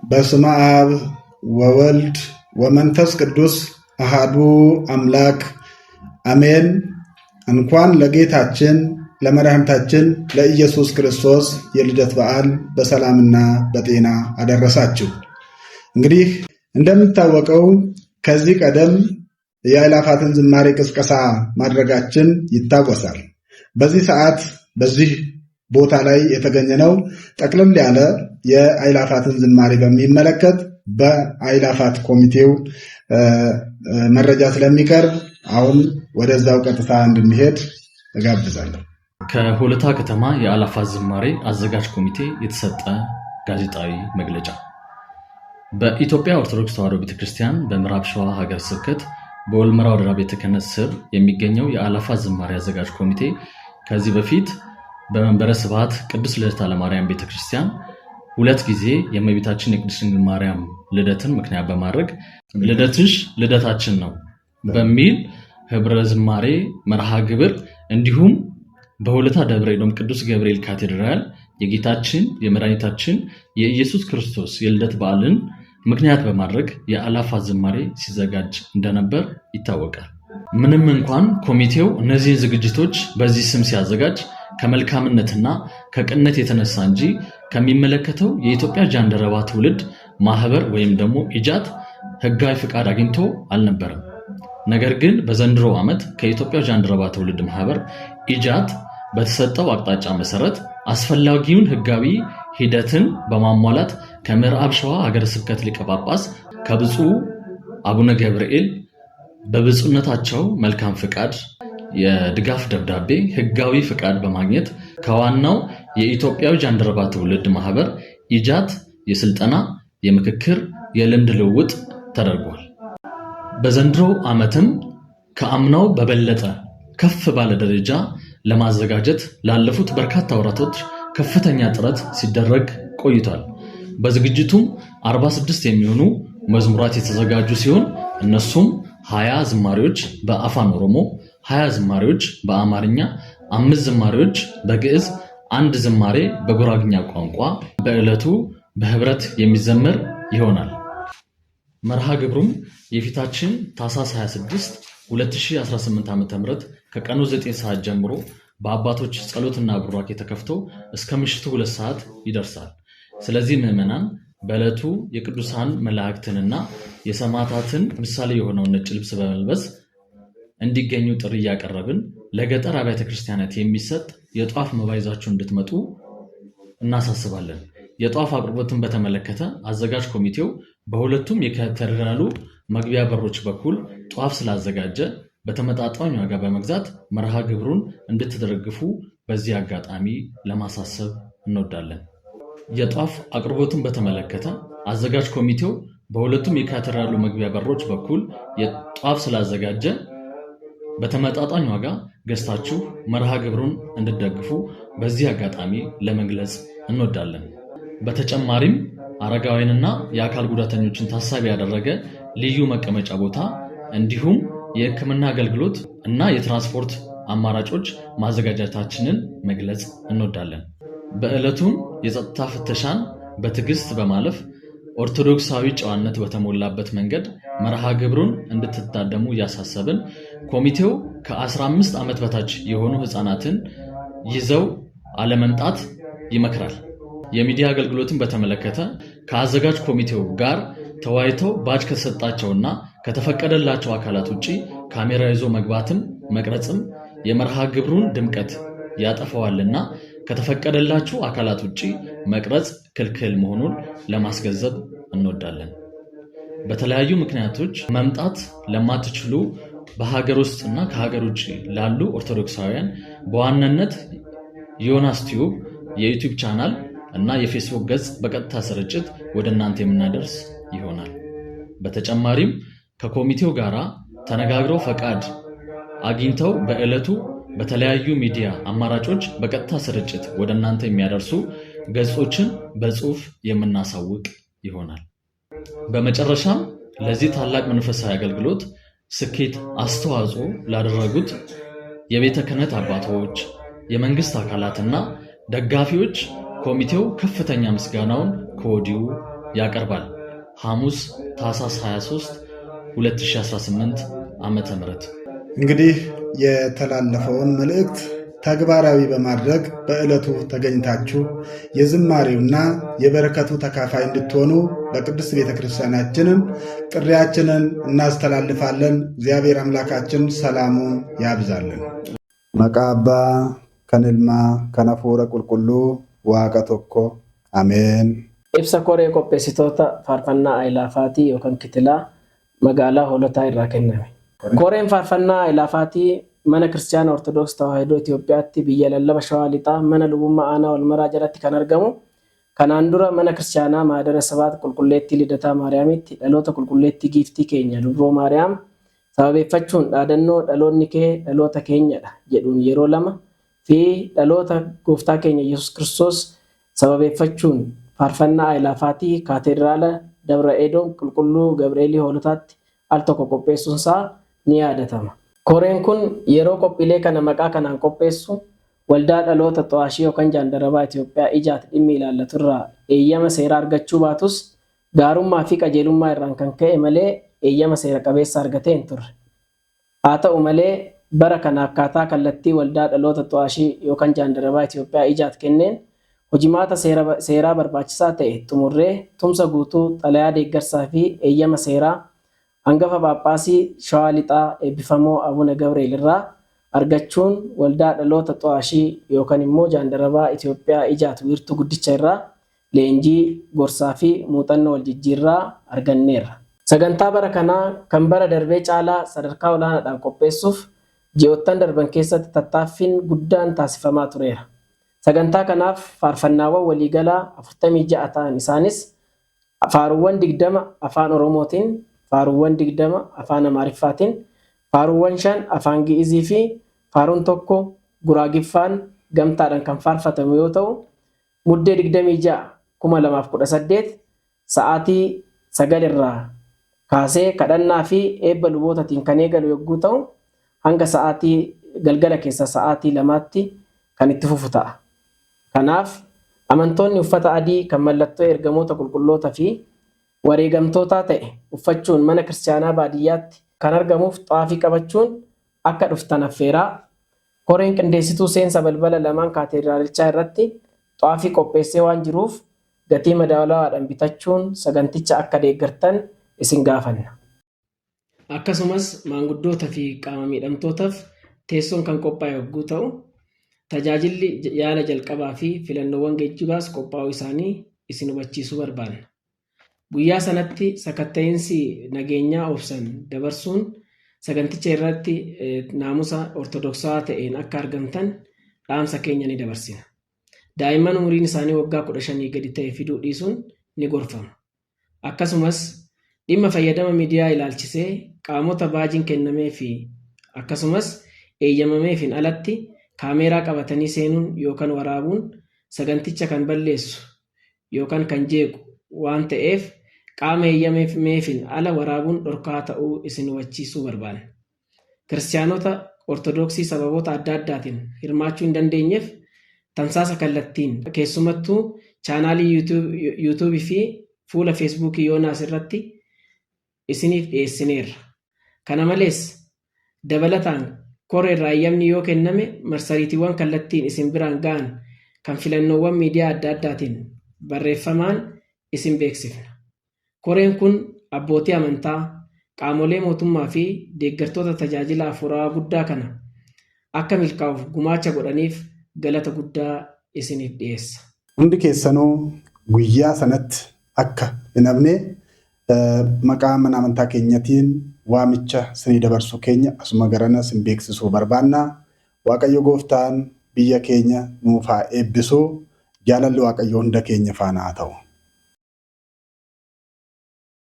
በስመ አብ ወወልድ ወመንፈስ ቅዱስ አሃዱ አምላክ አሜን። እንኳን ለጌታችን ለመድኃኒታችን ለኢየሱስ ክርስቶስ የልደት በዓል በሰላምና በጤና አደረሳችሁ። እንግዲህ እንደሚታወቀው ከዚህ ቀደም የአእላፋትን ዝማሬ ቅስቀሳ ማድረጋችን ይታወሳል። በዚህ ሰዓት በዚህ ቦታ ላይ የተገኘነው ጠቅልል ያለ የአእላፋትን ዝማሬ በሚመለከት በአእላፋት ኮሚቴው መረጃ ስለሚቀርብ አሁን ወደዛው ቀጥታ እንድንሄድ እጋብዛለሁ። ከሆለታ ከተማ የአእላፋት ዝማሬ አዘጋጅ ኮሚቴ የተሰጠ ጋዜጣዊ መግለጫ። በኢትዮጵያ ኦርቶዶክስ ተዋሕዶ ቤተክርስቲያን በምዕራብ ሸዋ ሀገረ ስብከት በወልመራ ወረዳ ቤተ ክህነት ስር የሚገኘው የአእላፋት ዝማሬ አዘጋጅ ኮሚቴ ከዚህ በፊት በመንበረ ስብሐት ቅድስት ልደታ ለማርያም ቤተክርስቲያን 2 ጊዜ የእመቤታችን የቅድስት ድንግል ማርያም ልደትን ምክንያት በማድረግ ልደትሽ ልደታችን ነው በሚል ህብረ ዝማሬ መርሃ ግብር እንዲሁም በሆለታ ደብረ ኤዶም ቅዱስ ገብርኤል ካቴድራል የጌታችን የመድኃኒታችን የኢየሱስ ክርስቶስ የልደት በዓልን ምክንያት በማድረግ የአእላፋት ዝማሬ ሲዘጋጅ እንደነበር ይታወቃል። ምንም እንኳን ኮሚቴው እነዚህን ዝግጅቶች በዚህ ስም ሲያዘጋጅ ከመልካምነትና ከቅንነት የተነሳ እንጂ ከሚመለከተው የኢትዮጵያ ጃንደረባ ትውልድ ማህበር ወይም ደግሞ ኢጃት ህጋዊ ፍቃድ አግኝቶ አልነበረም። ነገር ግን በዘንድሮ ዓመት ከኢትዮጵያ ጃንደረባ ትውልድ ማህበር ኢጃት በተሰጠው አቅጣጫ መሰረት አስፈላጊውን ህጋዊ ሂደትን በማሟላት ከምዕራብ ሸዋ ሀገረ ስብከት ሊቀ ጳጳስ ከብፁዕ አቡነ ገብርኤል በብፁዕነታቸው መልካም ፍቃድ የድጋፍ ደብዳቤ ህጋዊ ፍቃድ በማግኘት ከዋናው የኢትዮጵያዊ ጃንደረባ ትውልድ ማህበር ኢጃት የስልጠና የምክክር የልምድ ልውውጥ ተደርጓል። በዘንድሮ ዓመትም ከአምናው በበለጠ ከፍ ባለ ደረጃ ለማዘጋጀት ላለፉት በርካታ ወራቶች ከፍተኛ ጥረት ሲደረግ ቆይቷል። በዝግጅቱም 46 የሚሆኑ መዝሙራት የተዘጋጁ ሲሆን እነሱም 20 ዝማሬዎች በአፋን ኦሮሞ፣ 20 ዝማሬዎች በአማርኛ፣ 5 ዝማሬዎች በግዕዝ፣ 1 ዝማሬ በጉራግኛ ቋንቋ በዕለቱ በህብረት የሚዘመር ይሆናል። መርሃ ግብሩም የፊታችን ታኅሳስ 26 2018 ዓ.ም ከቀኑ 9 ሰዓት ጀምሮ በአባቶች ጸሎትና ቡራኬ ተከፍቶ እስከ ምሽቱ 2 ሰዓት ይደርሳል። ስለዚህ ምዕመናን በዕለቱ የቅዱሳን መላእክትንና የሰማዕታትን ምሳሌ የሆነውን ነጭ ልብስ በመልበስ እንዲገኙ ጥሪ እያቀረብን ለገጠር አብያተ ክርስቲያናት የሚሰጥ የጧፍ መባ ይዛችሁ እንድትመጡ እናሳስባለን። የጧፍ አቅርቦትን በተመለከተ አዘጋጅ ኮሚቴው በሁለቱም የካቴድራሉ መግቢያ በሮች በኩል ጧፍ ስላዘጋጀ በተመጣጣኝ ዋጋ በመግዛት መርሃ ግብሩን እንድትደግፉ በዚህ አጋጣሚ ለማሳሰብ እንወዳለን። የጧፍ አቅርቦትን በተመለከተ አዘጋጅ ኮሚቴው በሁለቱም የካቴድራሉ መግቢያ በሮች በኩል የጧፍ ስላዘጋጀ በተመጣጣኝ ዋጋ ገዝታችሁ መርሃ ግብሩን እንድትደግፉ በዚህ አጋጣሚ ለመግለጽ እንወዳለን። በተጨማሪም አረጋውያንና የአካል ጉዳተኞችን ታሳቢ ያደረገ ልዩ መቀመጫ ቦታ እንዲሁም የሕክምና አገልግሎት እና የትራንስፖርት አማራጮች ማዘጋጀታችንን መግለጽ እንወዳለን። በዕለቱም የጸጥታ ፍተሻን በትዕግስት በማለፍ ኦርቶዶክሳዊ ጨዋነት በተሞላበት መንገድ መርሃ ግብሩን እንድትታደሙ እያሳሰብን ኮሚቴው ከ15 ዓመት በታች የሆኑ ህፃናትን ይዘው አለመምጣት ይመክራል። የሚዲያ አገልግሎትን በተመለከተ ከአዘጋጅ ኮሚቴው ጋር ተወያይተው ባጅ ከተሰጣቸውና ከተፈቀደላቸው አካላት ውጪ ካሜራ ይዞ መግባትም መቅረጽም የመርሃ ግብሩን ድምቀት ያጠፋዋልና ከተፈቀደላችሁ አካላት ውጪ መቅረጽ ክልክል መሆኑን ለማስገንዘብ እንወዳለን። በተለያዩ ምክንያቶች መምጣት ለማትችሉ በሀገር ውስጥና ከሀገር ውጭ ላሉ ኦርቶዶክሳውያን በዋናነት ዮናስ ቲዩብ የዩቲዩብ ቻናል እና የፌስቡክ ገጽ በቀጥታ ስርጭት ወደ እናንተ የምናደርስ ይሆናል። በተጨማሪም ከኮሚቴው ጋራ ተነጋግረው ፈቃድ አግኝተው በዕለቱ በተለያዩ ሚዲያ አማራጮች በቀጥታ ስርጭት ወደ እናንተ የሚያደርሱ ገጾችን በጽሁፍ የምናሳውቅ ይሆናል። በመጨረሻም ለዚህ ታላቅ መንፈሳዊ አገልግሎት ስኬት አስተዋጽኦ ላደረጉት የቤተ ክህነት አባቶች፣ የመንግስት አካላትና ደጋፊዎች ኮሚቴው ከፍተኛ ምስጋናውን ከወዲሁ ያቀርባል። ሐሙስ ታኅሳስ 23 2018 ዓመተ ምህረት። እንግዲህ የተላለፈውን መልእክት ተግባራዊ በማድረግ በዕለቱ ተገኝታችሁ የዝማሬውና የበረከቱ ተካፋይ እንድትሆኑ በቅድስት ቤተ ክርስቲያናችንን ጥሪያችንን እናስተላልፋለን። እግዚአብሔር አምላካችን ሰላሙን ያብዛልን። መቃ አባ ከንልማ ከነፉረ ቁልቁሉ ዋቀ ቶኮ አሜን። Ibsa koree qopheessitoota faarfannaa Ayilaafaatii yookaan Kitilaa magaalaa Hoolotaa irraa kenname. Koreen faarfannaa Ayilaafaatii mana Kiristaanaa Ortodoksii Tawaahidoo Itoophiyaatti biyya lallaba Shawaa Lixaa mana Lubummaa Aanaa Walmaraa jalatti kan argamu. Kanaan dura mana Kiristaanaa Maadara Sabaat Qulqulleettii Lidataa Maariyaamitti dhaloota qulqulleettii giiftii keenya Lubroo Maariyaam sababeeffachuun dhaadannoo dhaloonni kee dhaloota keenyadha jedhuun yeroo lama fi dhaloota gooftaa keenya Yesuus Kiristoos sababeeffachuun faarfannaa Ayilaafaatii kaateediraala Dabra Edoom Qulqulluu Gabreelii Hoolotaatti al tokko qopheessuunsaa ni yaadatama. Koreen kun yeroo qophiilee kana maqaa kanaan qopheessu waldaa dhaloota Xawaashii yookaan Jaandarabaa Itoophiyaa ijaatti dhimmi ilaallatu irraa eeyyama seeraa argachuu baatus gaarummaa fi qajeelummaa irraan kan ka'e malee eeyyama seera qabeessa argatee hin turre. Haa ta'u malee bara kana akkaataa kallattii waldaa dhaloota Xawaashii yookaan Jaandarabaa Itoophiyaa ijaatti kenneen hojimaata seeraa barbaachisaa ta'e xumurree tumsa guutuu xalayaa deeggarsaa fi eeyyama seeraa hangafa Phaaphaasii Shawaa Lixaa eebbifamoo Abuna Gabreel irraa argachuun waldaa dhaloota Xawaashii yookaan immoo Jaandarabaa Itoophiyaa ijaatu wiirtuu guddicha irraa leenjii gorsaa fi muuxannoo wal jijjiirraa arganneerra. Sagantaa bara kanaa kan bara darbee caalaa sadarkaa olaanaadhaan qopheessuuf ji'oottan darban keessatti tattaaffiin guddaan taasifamaa tureera. Sagantaa kanaaf faarfannaawwan waliigalaa 46 ta'an isaanis faaruuwwan 20 afaan Oromootiin, faaruuwwan 20 afaan Amaariffaatiin, faaruuwwan 5 afaan Gi'izii fi faaruun tokko Guraagiffaan gamtaadhaan kan faarfatamu yoo ta'u, muddee 26 2018 sa'aatii 9 irraa kaasee kadhannaa fi eebba lubootaatiin kan eegalu yogguu ta'u, hanga sa'aatii galgala keessa sa'aatii 2tti kan itti fufu ta'a. Kanaaf amantoonni uffata adii kan mallattoo ergamoota qulqullootaa fi wareegamtootaa ta'e uffachuun mana kiristaanaa baadiyyaatti kan argamuuf xaafii qabachuun akka dhuftan affeeraa. Koreen qindeessituu seensa balbala lamaan kaateedraalichaa irratti xaafii qopheessee waan jiruuf gatii madaalawaadhaan bitachuun saganticha akka deeggartan isin gaafanna. Akkasumas maanguddoota fi qaama miidhamtootaaf teessoon kan qophaa'e yogguu ta'u, tajaajilli yaala jalqabaa fi filannoowwan geejjibaas qophaa'uu isaanii isin hubachiisuu barbaanna. Guyyaa sanatti sakatta'insi nageenyaa obsan dabarsuun saganticha irratti naamusa ortodoksaa ta'een akka argamtan dhaamsa keenya ni dabarsina. Daa'imman umuriin isaanii waggaa 15 gadi ta'e fiduu dhiisuun ni gorfama. Akkasumas dhimma fayyadama miidiyaa ilaalchisee qaamota baajiin kennamee fi akkasumas eeyyamameefin alatti kaameeraa qabatanii seenuun yookaan waraabuun saganticha kan balleessu yookaan kan jeequ waan ta'eef qaama eeyyameefin ala waraabuun dhorkaa ta'uu isin hubachiisuu barbaanna. Kiristaanota Ortodoksii sababoota adda addaatiin hirmaachuu hin dandeenyeef tamsaasa kallattiin keessumattuu chaanaalii yuutuubii fi fuula feesbuukii Yoonaas irratti isiniif dhiyeessineerra. Kana malees dabalataan koree irraa eeyyamni yoo kenname marsariitiiwwan kallattiin isin biraan ga'an kan filannoowwan miidiyaa adda addaatiin barreeffamaan isin beeksifna. Koreen kun abbootii amantaa, qaamolee mootummaa fi deeggartoota tajaajila hafuuraa guddaa kana akka milkaa'uuf gumaacha godhaniif galata guddaa isiniif dhiyeessa. Hundi keessanuu guyyaa sanatti akka hin hafne maqaa mana amantaa keenyatiin waamicha isinii dabarsu keenya asuma garana isin beeksisuu barbaanna. Waaqayyo Gooftaan biyya keenya nuuf haa eebbisu. Jaalalli Waaqayyo hunda keenya faana haa ta'u.